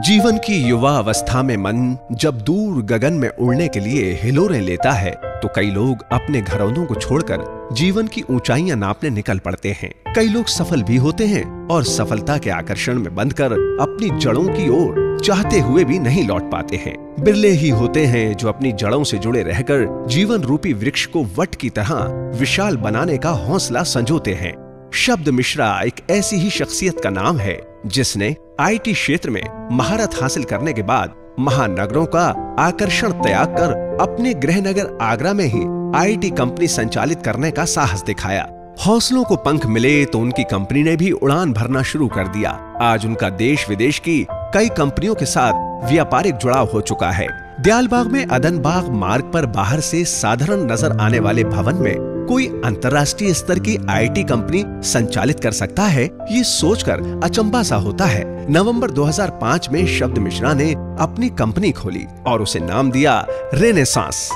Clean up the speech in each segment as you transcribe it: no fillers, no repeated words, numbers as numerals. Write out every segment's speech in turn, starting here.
जीवन की युवा अवस्था में मन जब दूर गगन में उड़ने के लिए हिलोरें लेता है तो कई लोग अपने घरौंदों को छोड़कर जीवन की ऊंचाइयां नापने निकल पड़ते हैं। कई लोग सफल भी होते हैं और सफलता के आकर्षण में बंधकर अपनी जड़ों की ओर चाहते हुए भी नहीं लौट पाते हैं। बिरले ही होते हैं जो अपनी जड़ों से जुड़े रहकर जीवन रूपी वृक्ष को वट की तरह विशाल बनाने का हौसला संजोते हैं। शब्द मिश्रा एक ऐसी ही शख्सियत का नाम है जिसने आईटी क्षेत्र में महारत हासिल करने के बाद महानगरों का आकर्षण त्याग कर अपने गृहनगर आगरा में ही आईटी कंपनी संचालित करने का साहस दिखाया। हौसलों को पंख मिले तो उनकी कंपनी ने भी उड़ान भरना शुरू कर दिया। आज उनका देश विदेश की कई कंपनियों के साथ व्यापारिक जुड़ाव हो चुका है। दयालबाग में अदनबाग मार्ग पर बाहर से साधारण नजर आने वाले भवन में कोई अंतर्राष्ट्रीय स्तर की आईटी कंपनी संचालित कर सकता है, ये सोचकर अचंभा सा होता है। नवंबर 2005 में शब्द मिश्रा ने अपनी कंपनी खोली और उसे नाम दिया रेनेसांस।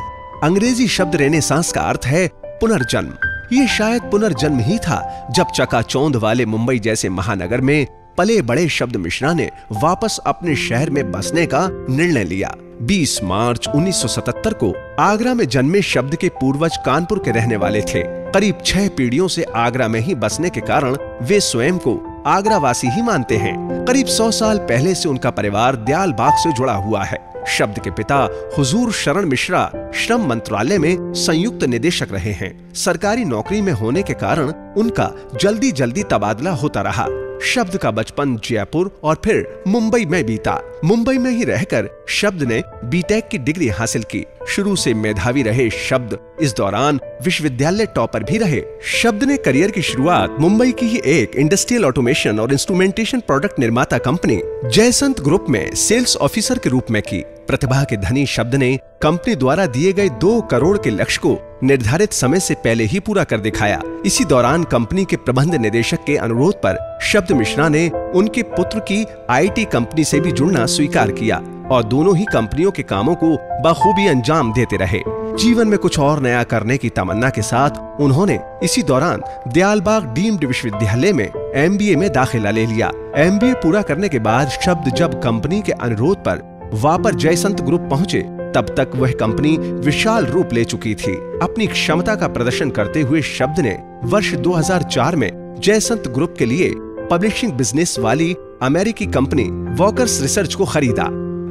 अंग्रेजी शब्द रेनेसांस का अर्थ है पुनर्जन्म। ये शायद पुनर्जन्म ही था जब चकाचौंध वाले मुंबई जैसे महानगर में पले बड़े शब्द मिश्रा ने वापस अपने शहर में बसने का निर्णय लिया। 20 मार्च 1977 को आगरा में जन्मे शब्द के पूर्वज कानपुर के रहने वाले थे। करीब 6 पीढ़ियों से आगरा में ही बसने के कारण वे स्वयं को आगरावासी ही मानते हैं। करीब 100 साल पहले से उनका परिवार दयालबाग से जुड़ा हुआ है। शब्द के पिता हुजूर शरण मिश्रा श्रम मंत्रालय में संयुक्त निदेशक रहे हैं। सरकारी नौकरी में होने के कारण उनका जल्दी जल्दी तबादला होता रहा। शब्द का बचपन जयपुर और फिर मुंबई में बीता। मुंबई में ही रहकर शब्द ने बीटेक की डिग्री हासिल की। शुरू से मेधावी रहे शब्द इस दौरान विश्वविद्यालय टॉपर भी रहे। शब्द ने करियर की शुरुआत मुंबई की ही एक इंडस्ट्रियल ऑटोमेशन और इंस्ट्रूमेंटेशन प्रोडक्ट निर्माता कंपनी जयसंत ग्रुप में सेल्स ऑफिसर के रूप में की। प्रतिभा के धनी शब्द ने कंपनी द्वारा दिए गए 2 करोड़ के लक्ष्य को निर्धारित समय से पहले ही पूरा कर दिखाया। इसी दौरान कंपनी के प्रबंध निदेशक के अनुरोध पर शब्द मिश्रा ने उनके पुत्र की आईटी कंपनी से भी जुड़ना स्वीकार किया और दोनों ही कंपनियों के कामों को बखूबी अंजाम देते रहे। जीवन में कुछ और नया करने की तमन्ना के साथ उन्होंने इसी दौरान दयालबाग डीम्ड विश्वविद्यालय में MBA में दाखिला ले लिया। MBA पूरा करने के बाद शब्द जब कंपनी के अनुरोध पर वापस जयसंत ग्रुप पहुंचे तब तक वह कंपनी विशाल रूप ले चुकी थी। अपनी क्षमता का प्रदर्शन करते हुए शब्द ने वर्ष 2004 में जयसंत ग्रुप के लिए पब्लिशिंग बिजनेस वाली अमेरिकी कंपनी वॉकर्स रिसर्च को खरीदा।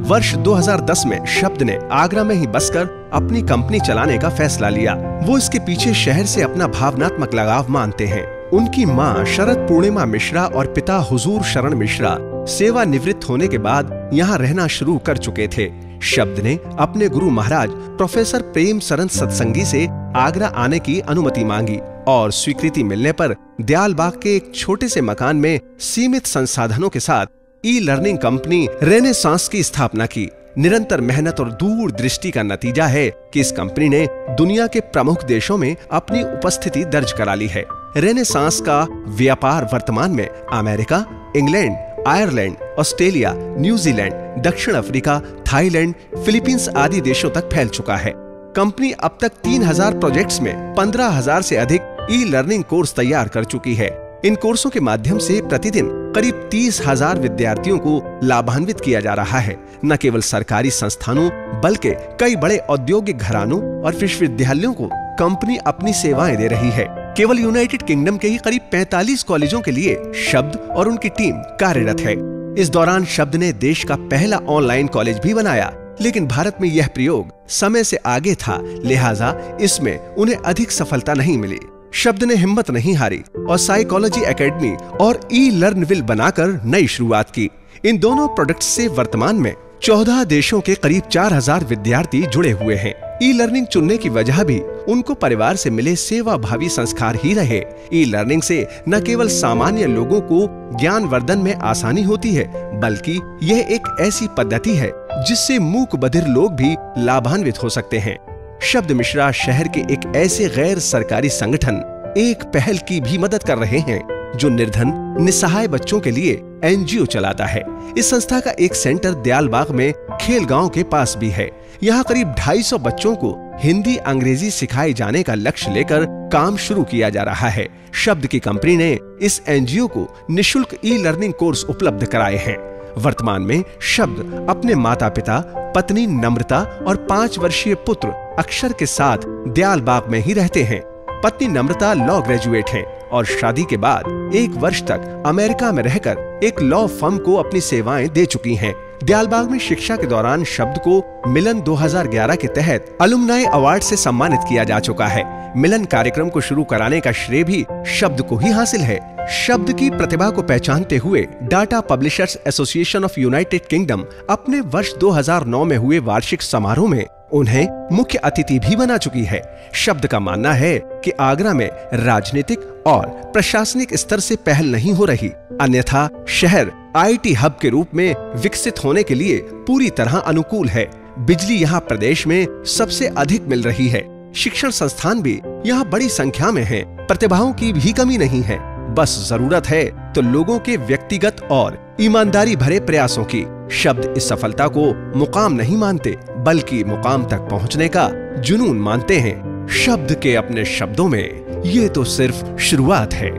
वर्ष 2010 में शब्द ने आगरा में ही बसकर अपनी कंपनी चलाने का फैसला लिया। वो इसके पीछे शहर से अपना भावनात्मक लगाव मानते हैं। उनकी मां शरद पूर्णिमा मिश्रा और पिता हुजूर शरण मिश्रा सेवानिवृत्त होने के बाद यहाँ रहना शुरू कर चुके थे। शब्द ने अपने गुरु महाराज प्रोफेसर प्रेम सरन सत्संगी से आगरा आने की अनुमति मांगी और स्वीकृति मिलने पर दयालबाग के एक छोटे से मकान में सीमित संसाधनों के साथ ई-लर्निंग कंपनी रेनेसांस की स्थापना की। निरंतर मेहनत और दूरदृष्टि का नतीजा है कि इस कंपनी ने दुनिया के प्रमुख देशों में अपनी उपस्थिति दर्ज करा ली है। रेनेसांस का व्यापार वर्तमान में America, England, Ireland, Australia, New Zealand, दक्षिण अफ्रीका, थाईलैंड, फिलीपींस आदि देशों तक फैल चुका है। कंपनी अब तक 3000 प्रोजेक्ट्स में 15,000 से अधिक ई-लर्निंग कोर्स तैयार कर चुकी है। इन कोर्सों के माध्यम से प्रतिदिन करीब 30,000 विद्यार्थियों को लाभान्वित किया जा रहा है। न केवल सरकारी संस्थानों बल्कि कई बड़े औद्योगिक घरानों और विश्वविद्यालयों को कंपनी अपनी सेवाएं दे रही है। केवल यूनाइटेड किंगडम के ही करीब 45 कॉलेजों के लिए शब्द और उनकी टीम कार्यरत है। इस दौरान शब्द ने देश का पहला ऑनलाइन कॉलेज भी बनाया, लेकिन भारत में यह प्रयोग समय से आगे था, लिहाजा इसमें उन्हें अधिक सफलता नहीं मिली। शब्द ने हिम्मत नहीं हारी और साइकोलॉजी एकेडमी और ई-लर्नविल बनाकर नई शुरुआत की। इन दोनों प्रोडक्ट्स से वर्तमान में 14 देशों के करीब 4000 विद्यार्थी जुड़े हुए हैं। ई-लर्निंग चुनने की वजह भी उनको परिवार से मिले सेवाभावी संस्कार ही रहे। ई-लर्निंग से न केवल सामान्य लोगों को ज्ञानवर्धन में आसानी होती है, बल्कि यह एक ऐसी पद्धति है जिससे मूक बधिर लोग भी लाभान्वित हो सकते हैं। शब्द मिश्रा शहर के एक ऐसे गैर सरकारी संगठन एक पहल की भी मदद कर रहे हैं जो निर्धन निसहाय बच्चों के लिए NGO चलाता है। इस संस्था का एक सेंटर दयालबाग में खेल गांव के पास भी है। यहाँ करीब 250 बच्चों को हिंदी अंग्रेजी सिखाए जाने का लक्ष्य लेकर काम शुरू किया जा रहा है। शब्द की कंपनी ने इस NGO को निशुल्क ई-लर्निंग कोर्स उपलब्ध कराए हैं। वर्तमान में शब्द अपने माता पिता, पत्नी नम्रता और 5 वर्षीय पुत्र अक्षर के साथ दयालबाग में ही रहते हैं। पत्नी नम्रता लॉ ग्रेजुएट हैं और शादी के बाद 1 वर्ष तक अमेरिका में रहकर एक लॉ फर्म को अपनी सेवाएं दे चुकी हैं। दयालबाग में शिक्षा के दौरान शब्द को मिलन 2011 के तहत अलुमनाई अवार्ड से सम्मानित किया जा चुका है। मिलन कार्यक्रम को शुरू कराने का श्रेय भी शब्द को ही हासिल है। शब्द की प्रतिभा को पहचानते हुए data publishers association of United kingdom अपने वर्ष 2009 में हुए वार्षिक समारोह में उन्हें मुख्य अतिथि भी बना चुकी है। शब्द का मानना है कि आगरा में राजनीतिक और प्रशासनिक स्तर से पहल नहीं हो रही, अन्यथा शहर आईटी हब के रूप में विकसित होने के लिए पूरी तरह अनुकूल है। बिजली यहाँ प्रदेश में सबसे अधिक मिल रही है। शिक्षण संस्थान भी यहाँ बड़ी संख्या में हैं। प्रतिभाओं की भी कमी नहीं है, बस जरूरत है तो लोगों के व्यक्तिगत और ईमानदारी भरे प्रयासों की। शब्द इस सफलता को मुकाम नहीं मानते, बल्कि मुकाम तक पहुँचने का जुनून मानते हैं। शब्द के अपने शब्दों में ये तो सिर्फ शुरुआत है।